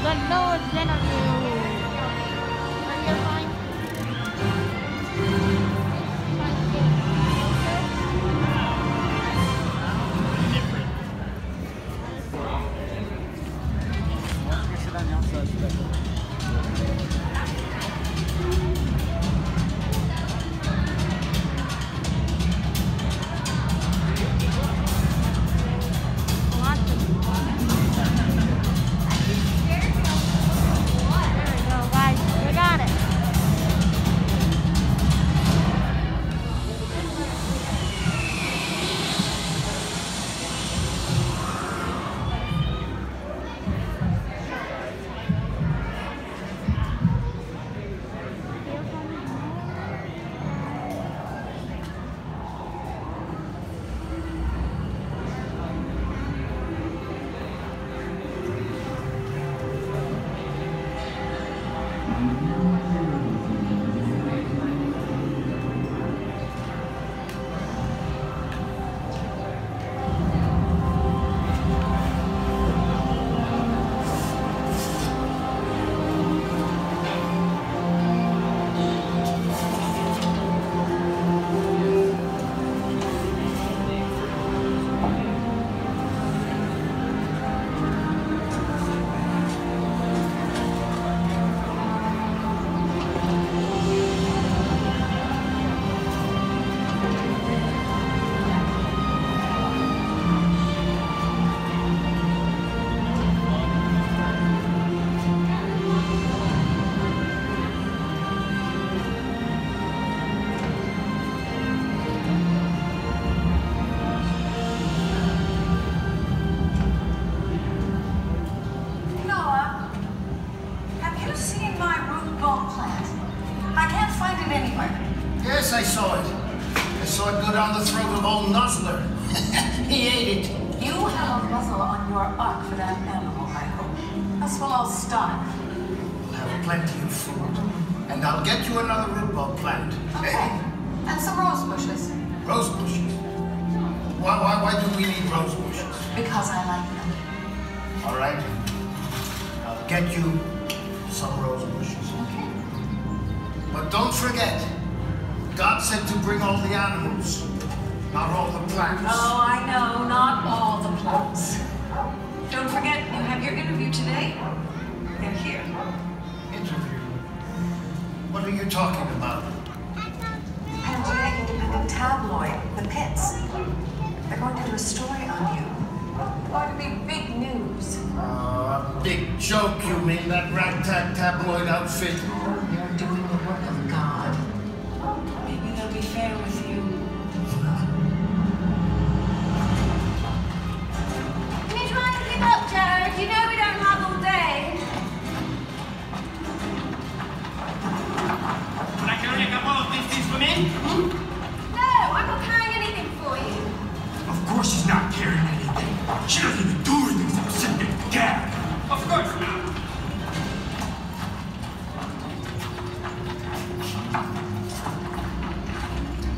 The Lord Xanadu. Are you fine? Yes, I saw it. I saw it go down the throat of old Nuzzler. He ate it. You have a muzzle on your ark for that animal, I hope. That's what I'll starve. We'll have plenty of food. And I'll get you another root ball plant. Okay. And some rose bushes. Rose bushes? Why do we need rose bushes? Because I like them. All right. I'll get you some rose bushes. Okay. But don't forget, God said to bring all the animals, not all the plants. Oh, I know, not all the plants. Don't forget, you have your interview today. They're here. Interview? What are you talking about? Pangea Independent Tabloid, The Pits. They're going to do a story on you. Going to be big news. A big joke, you mean, that ragtag tabloid outfit? You're doing the work of God. Maybe they'll be fair with you. Can you try and keep up, Jared? You know we don't have all day. Can I carry a couple of these things for me? No, I'm not carrying anything for you. Of course she's not carrying anything. She doesn't even do anything except sit there and gab. Of course not.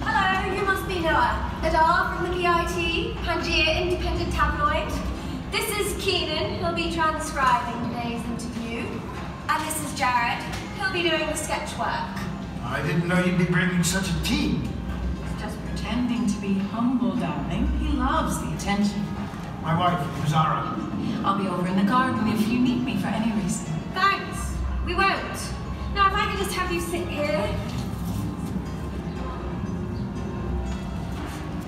Hello, you must be Noah. Adar from the PIT, Pangea Independent Tabloid. This is Keenan, he'll be transcribing today's interview. And this is Jared, he'll be doing the sketch work. I didn't know you'd be bringing such a team. He's just pretending to be humble, darling. He loves the attention. My wife, Zara. I'll be over in the garden if you need me for any reason. Thanks, we won't. Now if I could just have you sit here.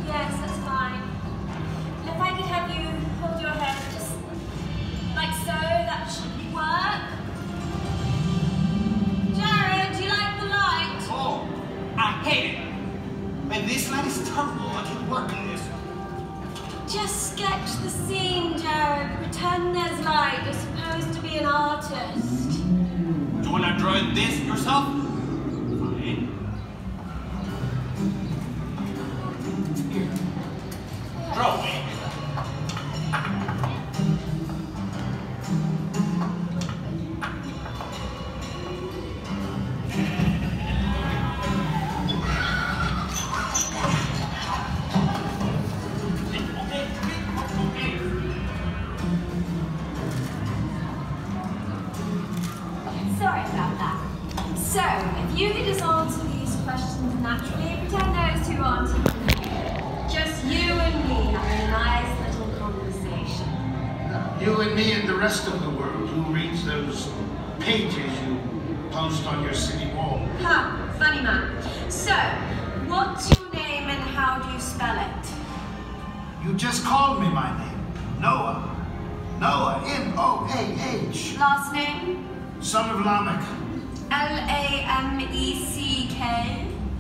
Yes, that's fine. And if I could have you hold your head just like so, that should work. Jared, do you like the light? Oh, I hate it. Man, this light is terrible. I can't work on this. Just sketch the scene, Jared. Pretend there's light. You're supposed to be an artist. Do you want to draw this yourself? Fine. Here. Draw me. So, if you could just answer these questions naturally, pretend those two aren't even here. Just you and me having a nice little conversation. You and me and the rest of the world who reads those pages you post on your city wall. Ha, funny man. So, what's your name and how do you spell it? You just called me my name. Noah. Noah, N-O-A-H. Last name? Son of Lamech. L-A-M-E-C-K?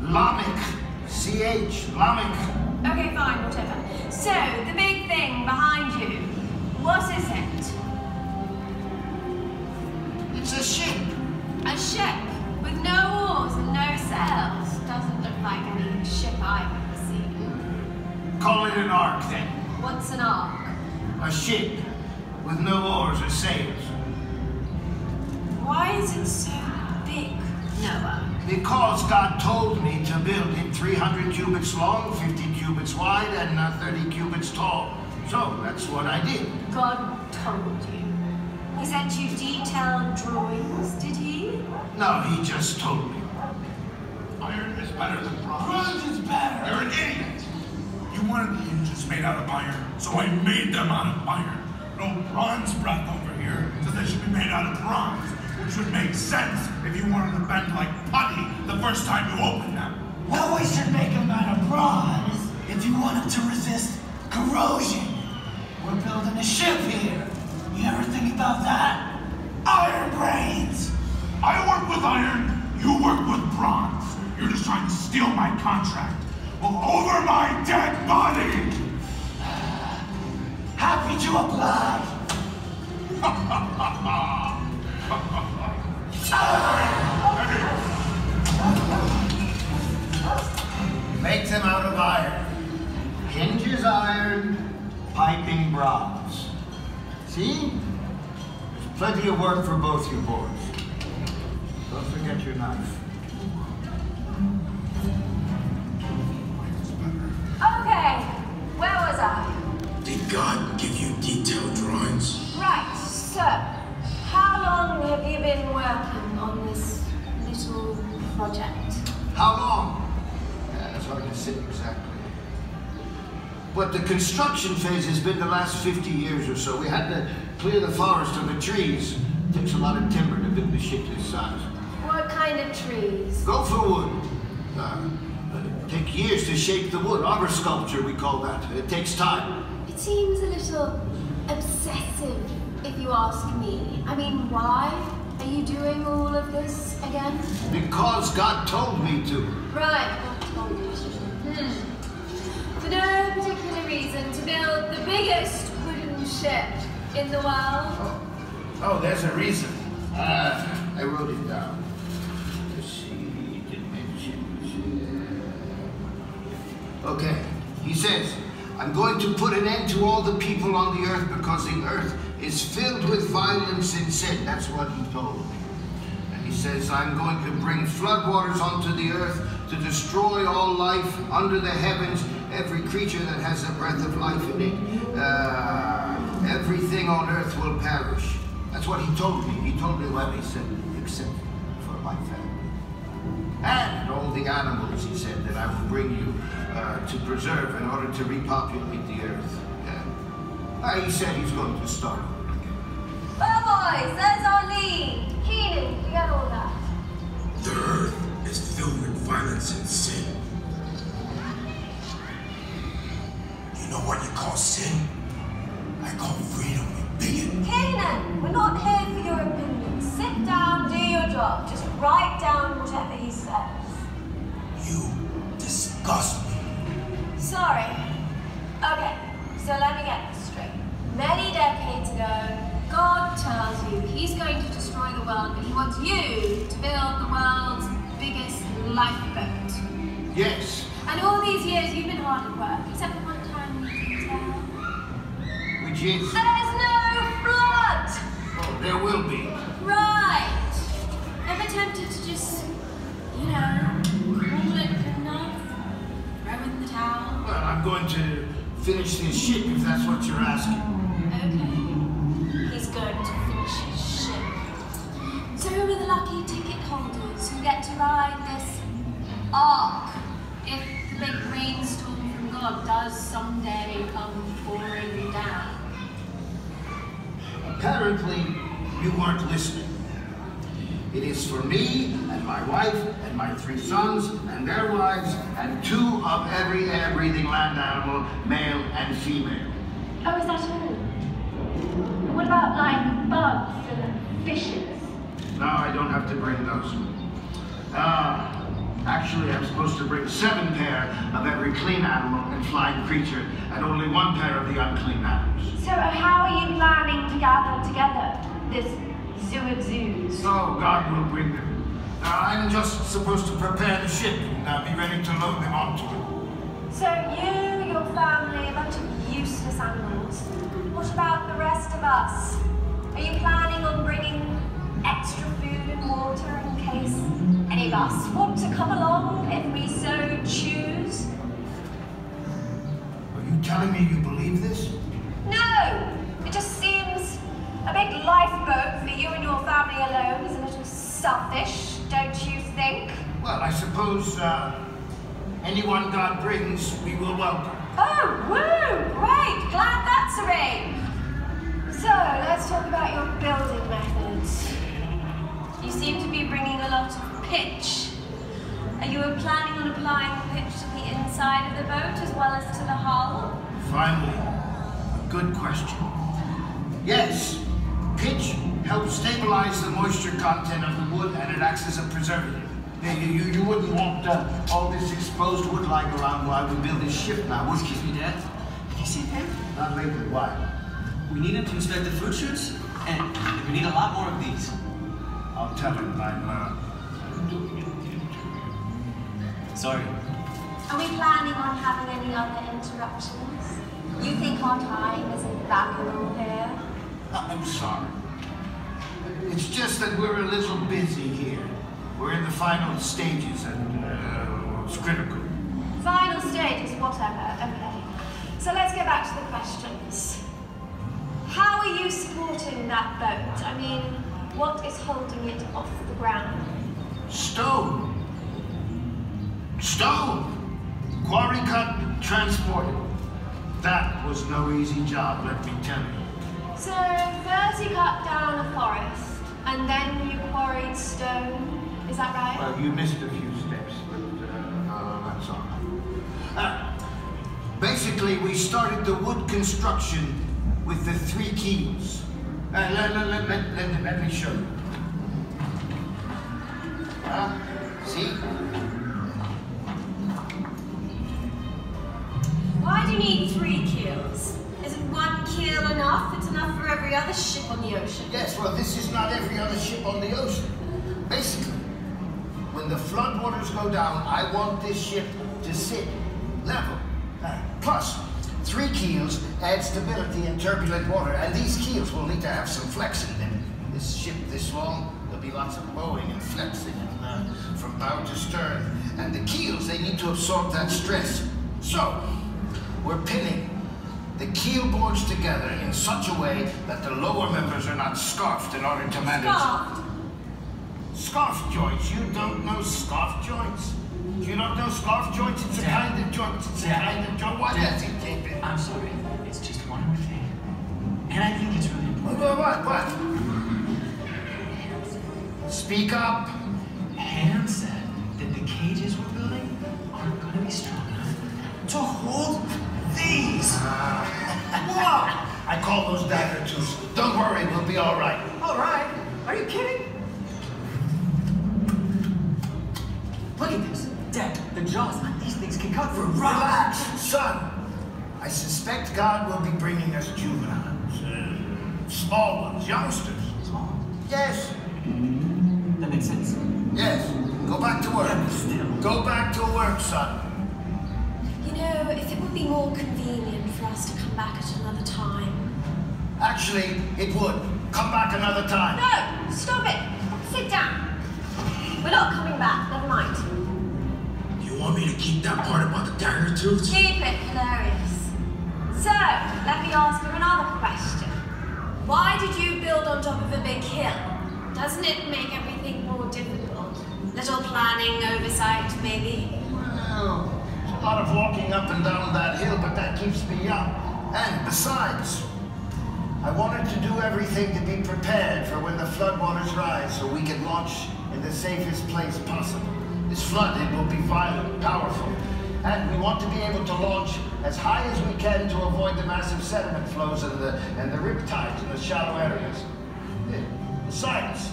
Lamech. C-H. Lamech. Okay, fine, whatever. So, the big thing behind you, what is it? It's a ship. A ship with no oars and no sails. Doesn't look like any ship I've ever seen. Call it an ark, then. What's an ark? A ship with no oars or sails. Why is it so big, Noah? Because God told me to build it 300 cubits long, 50 cubits wide, and 30 cubits tall. So that's what I did. God told you. He sent you detailed drawings, did he? No, he just told me. Iron is better than bronze. Bronze is better. You're an idiot. You wanted the hinges made out of iron, so I made them out of iron. No bronze breath over here says they should be made out of bronze, which would make sense if you wanted to bend like putty the first time you opened them. Well, we should make them out of bronze if you want them to resist corrosion. We're building a ship here. You ever think about that? Iron brains! I work with iron, you work with bronze. You're just trying to steal my contract. Well, over my dead body! Happy to oblige. Make them out of iron. Hinges iron, piping bronze. See? There's plenty of work for both you boys. Don't forget your knife. Okay, where was I? Did God give you detailed drawings? Right, so, how long have you been working on this little project? How long? That's hard to say exactly. But the construction phase has been the last 50 years or so. We had to clear the forest of the trees. It takes a lot of timber to build a ship this size. What kind of trees? Gopher wood. It takes years to shape the wood. Arbor sculpture, we call that. It takes time. It seems a little obsessive, if you ask me. I mean, why are you doing all of this again? Because God told me to. Right, God told you to. For no particular reason, to build the biggest wooden ship in the world. Oh, there's a reason. I wrote it down. Let's see, dimensions. Okay, he says, I'm going to put an end to all the people on the earth because the earth is filled with violence and sin. That's what he told me. And he says, I'm going to bring floodwaters onto the earth to destroy all life under the heavens, every creature that has a breath of life in it. Everything on earth will perish. That's what he told me. He told me what he said, except for my family. And all the animals, he said, that I will bring you to preserve in order to repopulate the earth. He said he's going to start over again. Well, boys, there's our lead. Keenan, you got all that? The earth is filled with violence and sin. You know what you call sin? I call freedom, you bigot. Keenan, we're not here for your opinion. Sit down, do your job. Just write down whatever he says. You disgust me. Sorry. Okay, so let me get this straight. Many decades ago, God tells you he's going to destroy the world, but he wants you to build the world's biggest lifeboat. Yes. And all these years you've been hard at work, except for one time we can tell. Which is? There's no blood! Oh, there will be. Right. Ever tempted to just, you know, call it enough? Throw in the towel? Well, I'm going to finish this ship if that's what you're asking. Okay. He's going to finish his ship. So who are the lucky ticket holders who get to ride this ark if the big rainstorm from God does someday come pouring down. Apparently, you weren't listening. It is for me and my wife and my 3 sons and their wives and 2 of every air-breathing land animal, male and female. Oh, is that all? What about, like, bugs and fishes? No, I don't have to bring those. Actually, I'm supposed to bring 7 pair of every clean animal and flying creature, and only 1 pair of the unclean animals. So how are you planning to gather together this zoo of zoos? Oh, God will bring them. I'm just supposed to prepare the ship and be ready to load them onto it. So you, your family, a bunch of useless animals. What about the rest of us? Are you planning on bringing extra food and water in case any of us want to come along if we so choose? Are you telling me you believe this? No! It just seems a big lifeboat for you and your family alone is a little selfish, don't you think? Well, I suppose anyone God brings, we will welcome. Oh, woo! Great! Glad that's arranged. So, let's talk about your building methods. You seem to be bringing a lot of pitch. Are you planning on applying the pitch to the inside of the boat as well as to the hull? Finally, a good question. Yes, pitch helps stabilize the moisture content of the wood and it acts as a preservative. You wouldn't want all this exposed wood lying around while we build this ship now, would you? Excuse me, Dad. Have you seen him? Not lately, why? We need him to inspect the fruit shoots, and we need a lot more of these. I'll tell him I'm doing it. Sorry. Are we planning on having any other interruptions? You think our time is invaluable here? I'm sorry. It's just that we're a little busy here. We're in the final stages and it's critical. Final stages, whatever, okay. So let's get back to the questions. How are you supporting that boat? I mean, what is holding it off the ground? Stone. Stone. Quarry cut, transported. That was no easy job, let me tell you. So first you cut down a forest, and then you quarried stone. Is that right? Well, you missed a few steps, but that's all right. Basically, we started the wood construction with the 3 keels. Let me show you. See? Why do you need 3 keels? Isn't 1 keel enough? It's enough for every other ship on the ocean. Yes, well, this is not every other ship on the ocean. Basically, when the floodwaters go down, I want this ship to sit level. Plus, 3 keels add stability in turbulent water, and these keels will need to have some flex in them. This ship this long, there'll be lots of bowing and flexing from bow to stern. And the keels, they need to absorb that stress. So, we're pinning the keel boards together in such a way that the lower members are not scarfed in order to manage... Scarfed? Scarf joints? You don't know scarf joints? You don't know scarf joints? It's a kind of joint. It's a kind of joint. What does it keep it? I'm sorry. It's just one more thing. And I think it's really important. What? Speak up. Ham said that the cages we're building aren't going to be strong enough to hold these. Whoa! I call those dagger tools. Don't worry, we'll be all right. All right. Are you kidding? Look at this. Dad, the jaws on these things can cut through Relax, son. I suspect God will be bringing us juveniles. Small ones, youngsters. Small. Yes. That makes sense. Yes. Go back to work. Yeah, but still. Go back to work, son. You know, if it would be more convenient for us to come back at another time. Actually, it would. Come back another time. No! Stop it! Sit down. We're not coming back, never mind. You want me to keep that part about the dagger tooth? Keep it hilarious. So, let me ask you another question. Why did you build on top of a big hill? Doesn't it make everything more difficult? Little planning, oversight, maybe? Well, there's a lot of walking up and down that hill, but that keeps me young. And besides, I wanted to do everything to be prepared for when the floodwaters rise so we can launch in the safest place possible. This flood, it will be violent, powerful, and we want to be able to launch as high as we can to avoid the massive sediment flows and the rip tides in the shallow areas. Besides,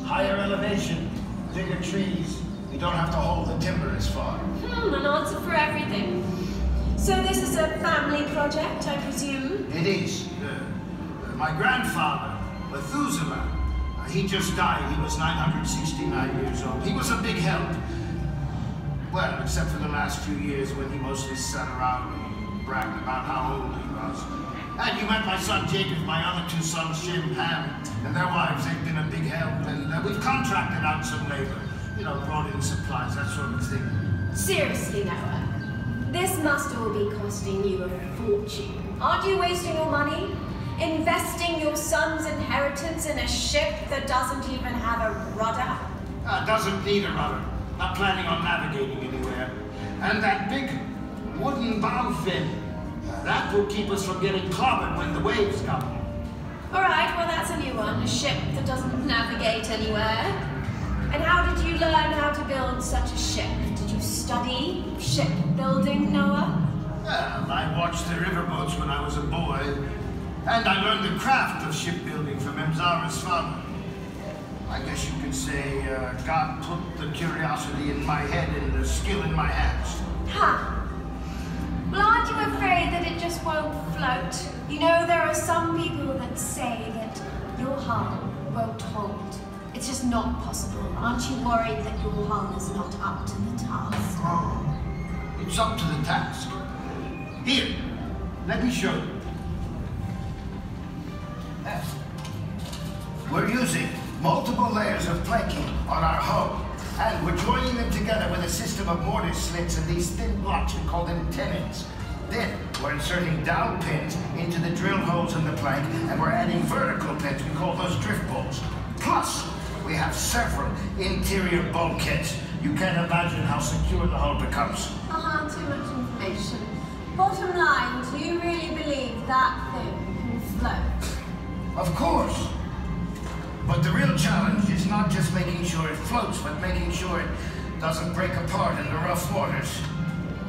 higher elevation, bigger trees, we don't have to hold the timber as far. An answer for everything. So this is a family project, I presume? It is. My grandfather, Methuselah, he just died. He was 969 years old. He was a big help. Well, except for the last few years when he mostly sat around and bragged about how old he was. And you met my son Jacob, my other two sons, Shem, Ham, and their wives. They've been a big help, and we've contracted out some labor. You know, brought in supplies, that sort of thing. Seriously, Noah, this must all be costing you a fortune. Aren't you wasting your money? Investing your son's inheritance in a ship that doesn't even have a rudder? Doesn't need a rudder. Not planning on navigating anywhere. And that big wooden bow fin, that will keep us from getting clobbered when the waves come. All right, well, that's a new one. A ship that doesn't navigate anywhere. And how did you learn how to build such a ship? Did you study shipbuilding, Noah? Well, I watched the riverboats when I was a boy. And I learned the craft of shipbuilding from Emzara's father. I guess you could say God put the curiosity in my head and the skill in my hands. Huh. Well, aren't you afraid that it just won't float? You know, there are some people that say that your hull won't hold. It's just not possible. Aren't you worried that your hull is not up to the task? Oh, it's up to the task. Here, let me show you. We're using multiple layers of planking on our hull, and we're joining them together with a system of mortise slits and these thin blocks, we call them tenons. Then we're inserting dowel pins into the drill holes in the plank, and we're adding vertical pins, we call those drift bolts. Plus, we have several interior bulkheads. You can't imagine how secure the hull becomes. Too much information. Bottom line, do you really believe that thing can float? Of course. But the real challenge is not just making sure it floats, but making sure it doesn't break apart in the rough waters.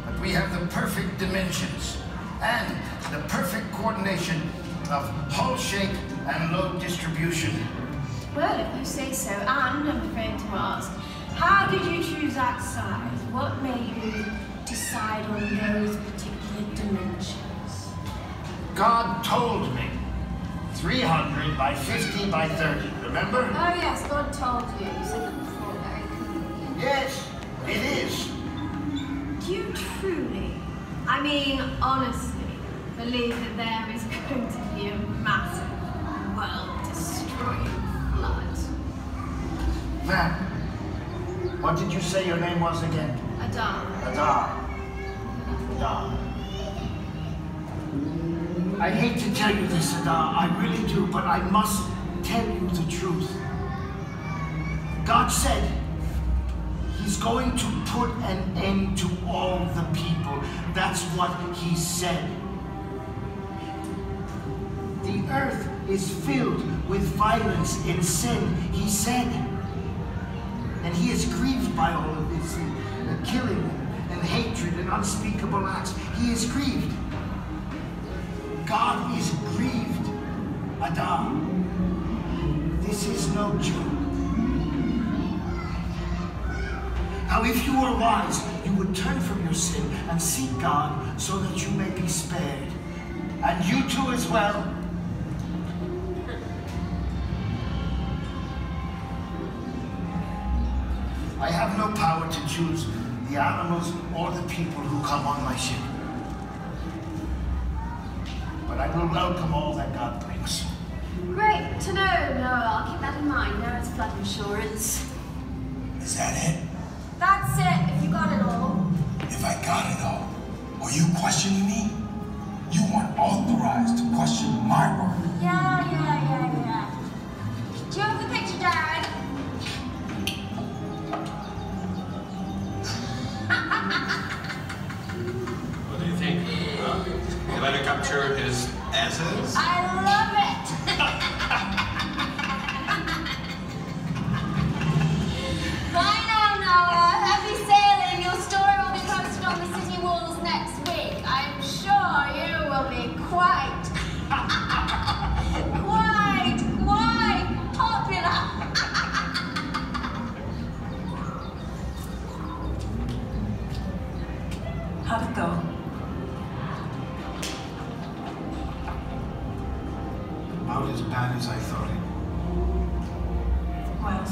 But we have the perfect dimensions and the perfect coordination of hull shape and load distribution. Well, if you say so, and I'm afraid to ask, how did you choose that size? What made you decide on those particular dimensions? God told me 300 by 50 by 30, remember? Oh yes, God told you. You said that before, very convenient. Yes, it is. Do you truly, I mean honestly, believe that there is going to be a massive, world-destroying flood? Ma'am, what did you say your name was again? Adar. Adar. Adar. I hate to tell you this, Adar, I really do, but I must tell you the truth. God said He's going to put an end to all the people. That's what He said. The earth is filled with violence and sin, He said. And He is grieved by all of this, killing and hatred and unspeakable acts. He is grieved. God is grieved, Adar. This is no joke. Now, if you were wise, you would turn from your sin and seek God so that you may be spared. And you too as well. I have no power to choose the animals or the people who come on my ship. But I will welcome all that God brings. Great to know, Noah. I'll keep that in mind. Now it's flood insurance. Is that it? That's it, if you got it all. If I got it all, are you questioning me? You weren't authorized to question my work. Yeah. Do you have the picture, Dad?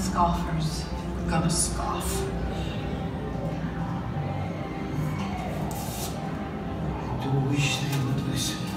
scoffers are gonna scoff. I do wish they would listen.